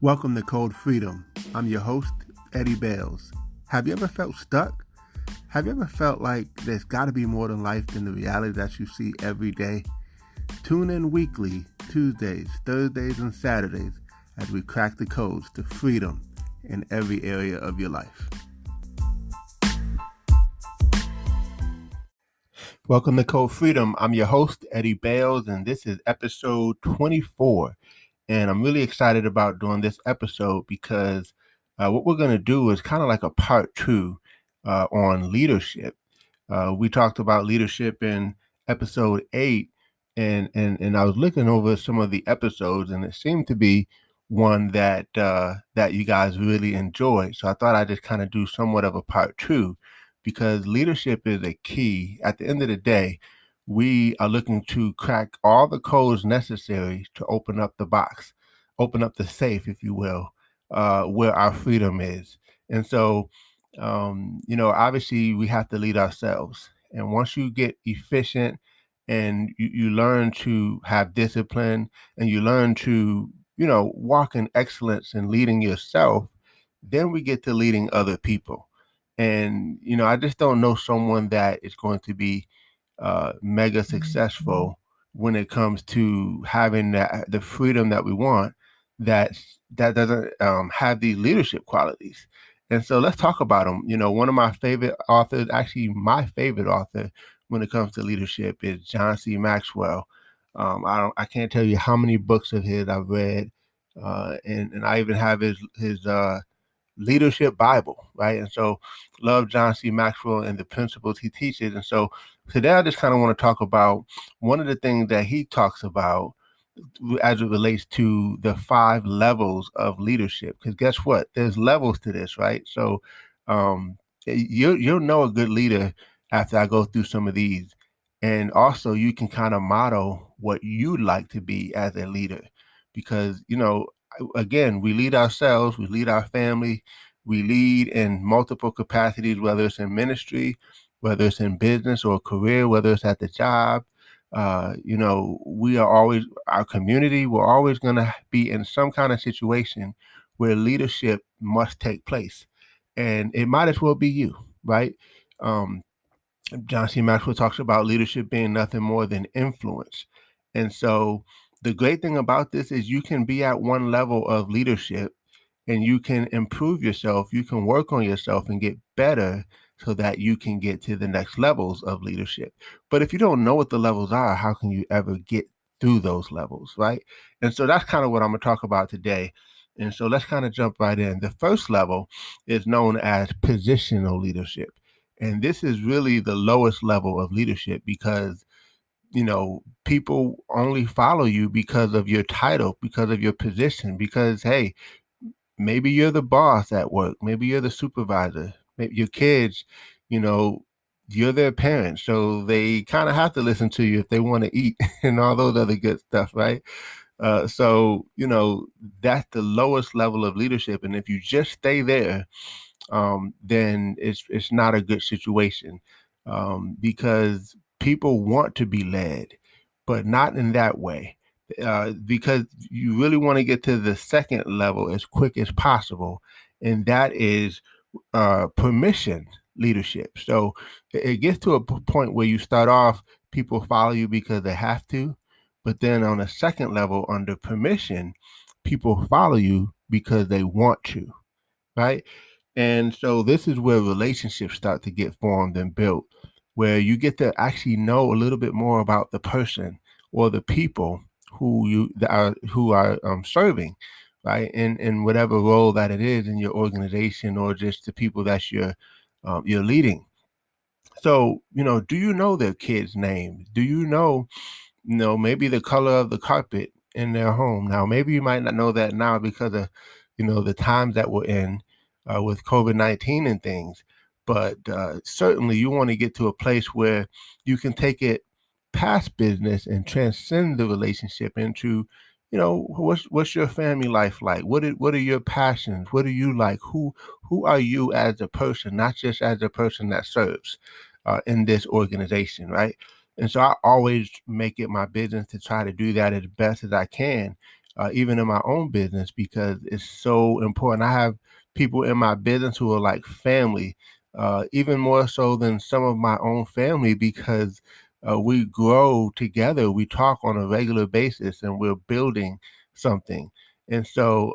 Welcome to Code Freedom. I'm your host, Eddie Bales. Have you ever felt stuck? Have you ever felt like there's got to be more than life than the reality that you see every day? Tune in weekly, Tuesdays, Thursdays, and Saturdays as we crack the codes to freedom in every area of your life. Welcome to Code Freedom. I'm your host, Eddie Bales, and this is episode 24. And I'm really excited about doing this episode because what we're going to do is kind of like a part two on leadership. We talked about leadership in episode 8, and I was looking over some of the episodes, and it seemed to be one that you guys really enjoyed. So I thought I'd just kind of do somewhat of a part two because leadership is a key. At the end of the day, we are looking to crack all the codes necessary to open up the box, open up the safe, if you will, where our freedom is. And so, obviously we have to lead ourselves. And once you get efficient and you learn to have discipline and you learn to, walk in excellence and leading yourself, then we get to leading other people. And, I just don't know someone that is going to be mega successful when it comes to having the freedom that we want that doesn't have these leadership qualities. And so let's talk about them. One of my favorite authors, actually my favorite author when it comes to leadership, is John C. Maxwell. I can't tell you how many books of his I've read, and I even have his leadership Bible, right? And so love John C. Maxwell and the principles he teaches. And so today I just kind of want to talk about one of the things that he talks about as it relates to the 5 levels of leadership. Because guess what? There's levels to this, right? So you'll know a good leader after I go through some of these. And also you can kind of model what you'd like to be as a leader. Because, again, we lead ourselves, we lead our family, we lead in multiple capacities, whether it's in ministry, whether it's in business or career, whether it's at the job. We are always, our community, we're always going to be in some kind of situation where leadership must take place. And it might as well be you, right? John C. Maxwell talks about leadership being nothing more than influence. And so the great thing about this is you can be at one level of leadership and you can improve yourself, you can work on yourself and get better so that you can get to the next levels of leadership. But if you don't know what the levels are, how can you ever get through those levels, right? And so that's kind of what I'm going to talk about today. And so let's kind of jump right in. The first level is known as positional leadership. And this is really the lowest level of leadership because people only follow you because of your title, because of your position, because, hey, maybe you're the boss at work, maybe you're the supervisor, maybe your kids, you're their parents. So they kind of have to listen to you if they want to eat and all those other good stuff, right? So that's the lowest level of leadership. And if you just stay there, then it's not a good situation because people want to be led, but not in that way. Because you really want to get to the second level as quick as possible, and that is permission leadership. So it gets to a point where you start off, people follow you because they have to, but then on a second level, under permission, people follow you because they want to, right? And so this is where relationships start to get formed and built, where you get to actually know a little bit more about the person or the people who are serving, right? In whatever role that it is in your organization or just the people that you're leading. So, do you know their kids' names? Do you know, maybe the color of the carpet in their home? Now, maybe you might not know that now because of, the times that we're in with COVID-19 and things. But certainly you want to get to a place where you can take it past business and transcend the relationship into, what's your family life like? What are your passions? What do you like? Who are you as a person, not just as a person that serves in this organization, right? And so I always make it my business to try to do that as best as I can even in my own business, because it's so important. I have people in my business who are like family, even more so than some of my own family, because we grow together. We talk on a regular basis, and we're building something. And so,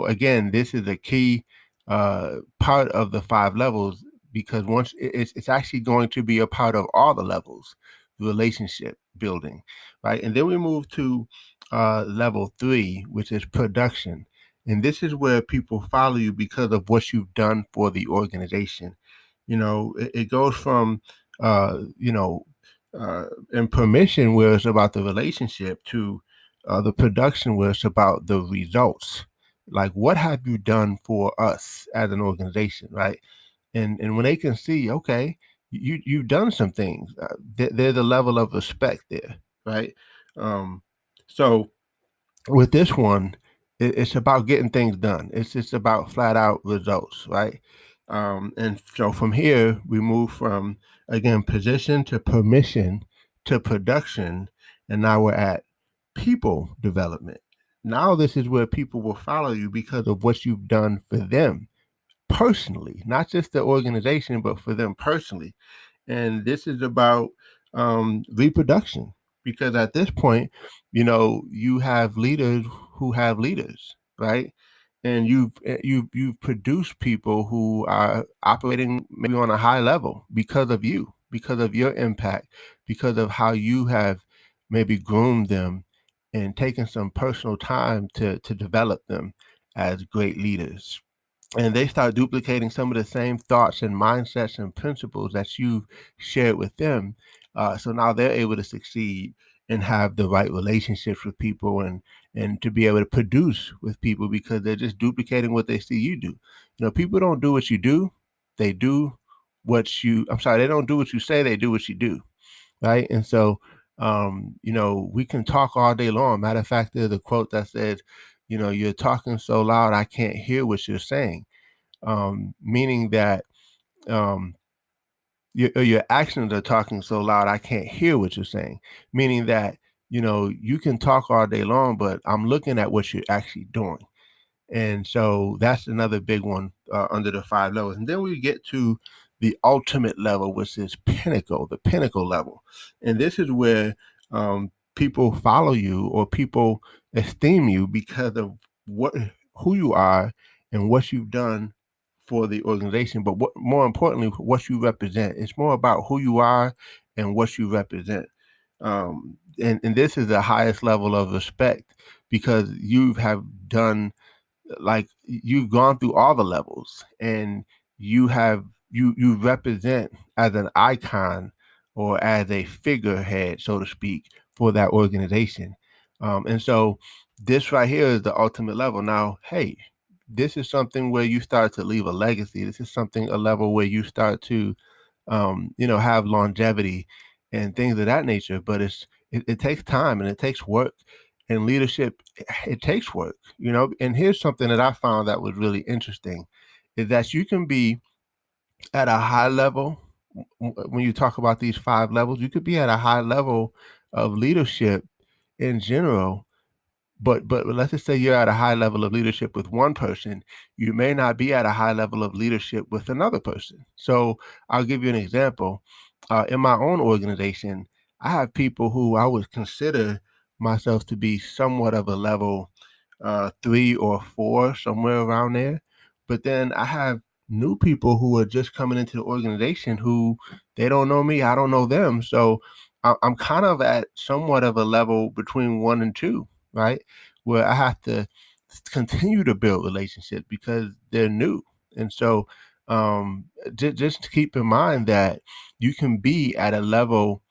again, this is a key part of the 5 levels, because once it's actually going to be a part of all the levels, relationship building, right? And then we move to level 3, which is production. And this is where people follow you because of what you've done for the organization. It goes from, in permission, where it's about the relationship, to the production, where it's about the results. Like, what have you done for us as an organization, right? And when they can see, okay, you've done some things, there's a level of respect there, right? Um, so with this one, it's about getting things done. It's just about flat out results, right? And so from here, we move from, again, position to permission to production, and now we're at people development. Now this is where people will follow you because of what you've done for them personally, not just the organization, but for them personally. And this is about reproduction, because at this point, you have leaders who have leaders, right? And you've produced people who are operating maybe on a high level because of you, because of your impact, because of how you have maybe groomed them and taken some personal time to develop them as great leaders. And they start duplicating some of the same thoughts and mindsets and principles that you've shared with them. So now they're able to succeed and have the right relationships with people, and to be able to produce with people, because they're just duplicating what they see you do. People don't do what you do; they do what you. I'm sorry, they don't do what you say; they do what you do, right? And so, we can talk all day long. Matter of fact, there's a quote that says, "You're talking so loud, I can't hear what you're saying." Meaning that um, your actions are talking so loud, I can't hear what you're saying. Meaning that, you can talk all day long, but I'm looking at what you're actually doing. And so that's another big one under the 5 levels. And then we get to the ultimate level, which is the pinnacle level. And this is where people follow you, or people esteem you because of who you are and what you've done for the organization. But more importantly, what you represent. It's more about who you are and what you represent. And this is the highest level of respect, because you have done, like, you've gone through all the levels, and you represent as an icon, or as a figurehead, so to speak, for that organization. And so this right here is the ultimate level. Now, hey, this is something where you start to leave a legacy. This is something, a level where you start to have longevity and things of that nature. But it takes time, and it takes work, and leadership, it takes work. And here's something that I found that was really interesting, is that you can be at a high level. When you talk about these 5 levels, you could be at a high level of leadership in general, but let's just say you're at a high level of leadership with one person, you may not be at a high level of leadership with another person. So I'll give you an example. In my own organization, I have people who I would consider myself to be somewhat of a level 3 or 4, somewhere around there. But then I have new people who are just coming into the organization, who they don't know me, I don't know them. So I'm kind of at somewhat of a level between 1 and 2, right? Where I have to continue to build relationships because they're new. And so just keep in mind that you can be at a level,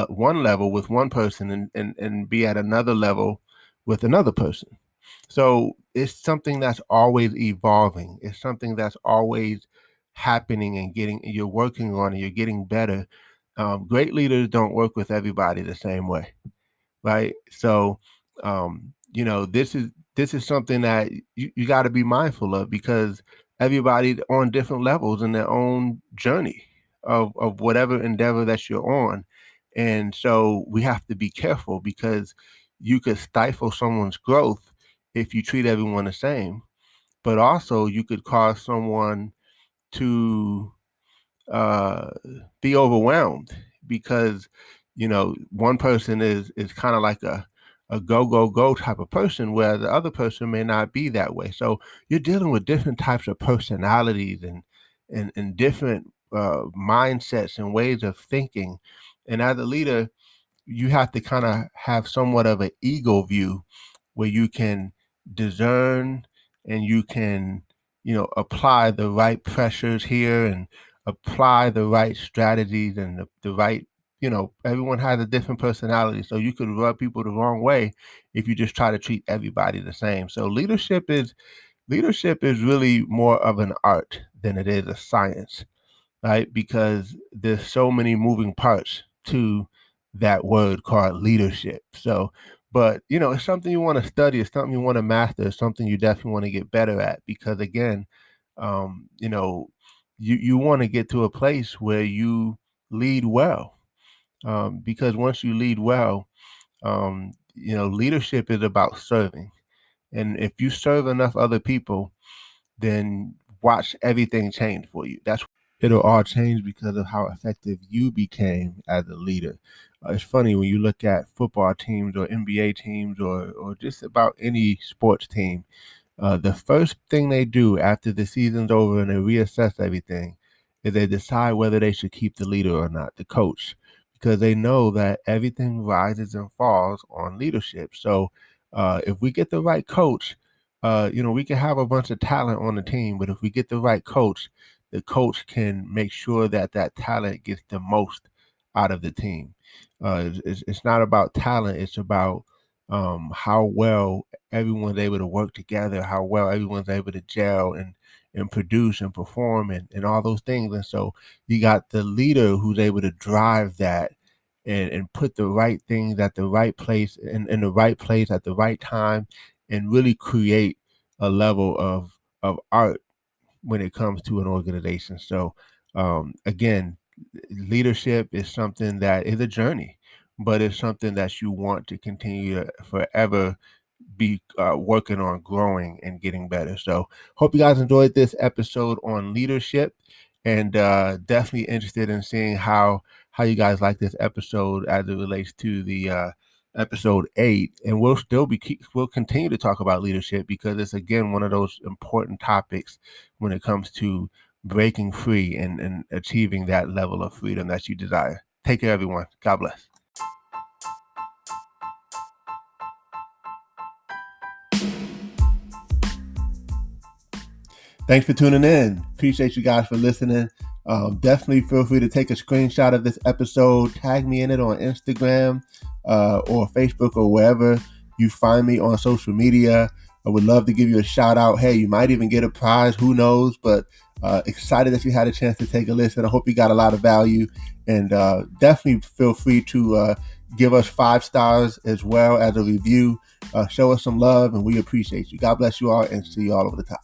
one level with one person, and be at another level with another person. So it's something that's always evolving. It's something that's always happening, and you're working on it, you're getting better. Great leaders don't work with everybody the same way, right? So, this is something that you got to be mindful of, because everybody on different levels in their own journey of whatever endeavor that you're on. And so we have to be careful, because you could stifle someone's growth if you treat everyone the same, but also you could cause someone to uh, be overwhelmed because one person is kind of like a go go go type of person, where the other person may not be that way. So you're dealing with different types of personalities and different mindsets and ways of thinking. And as a leader, you have to kind of have somewhat of an ego view where you can discern and you can, apply the right pressures here and apply the right strategies and the right, everyone has a different personality. So you could rub people the wrong way if you just try to treat everybody the same. So leadership is really more of an art than it is a science, right? Because there's so many moving parts to that word called leadership. So, but it's something you want to study, it's something you want to master, it's something you definitely want to get better at. Because again, um, you know, you want to get to a place where you lead well. Because once you lead well, leadership is about serving. And if you serve enough other people, then watch everything change for you. It'll all change because of how effective you became as a leader. It's funny when you look at football teams or NBA teams or just about any sports team. The first thing they do after the season's over and they reassess everything is they decide whether they should keep the leader or not, the coach, because they know that everything rises and falls on leadership. So if we get the right coach, we can have a bunch of talent on the team, but if we get the right coach, the coach can make sure that that talent gets the most out of the team. It's not about talent; it's about how well everyone's able to work together, how well everyone's able to gel and produce and perform and all those things. And so you got the leader who's able to drive that and put the right things at the right place in the right place at the right time and really create a level of art when it comes to an organization. So again, leadership is something that is a journey, but it's something that you want to continue to forever be working on growing and getting better. So hope you guys enjoyed this episode on leadership, and definitely interested in seeing how you guys like this episode as it relates to the episode 8. And we'll continue to talk about leadership because it's again one of those important topics when it comes to breaking free and achieving that level of freedom that you desire. Take care, everyone. God bless. Thanks for tuning in. Appreciate you guys for listening. Definitely feel free to take a screenshot of this episode, tag me in it on Instagram or Facebook or wherever you find me on social media. I would love to give you a shout out. Hey, you might even get a prize. Who knows? But excited that you had a chance to take a listen. I hope you got a lot of value. And definitely feel free to give us 5 stars as well as a review. Show us some love, and we appreciate you. God bless you all, and see you all over the top.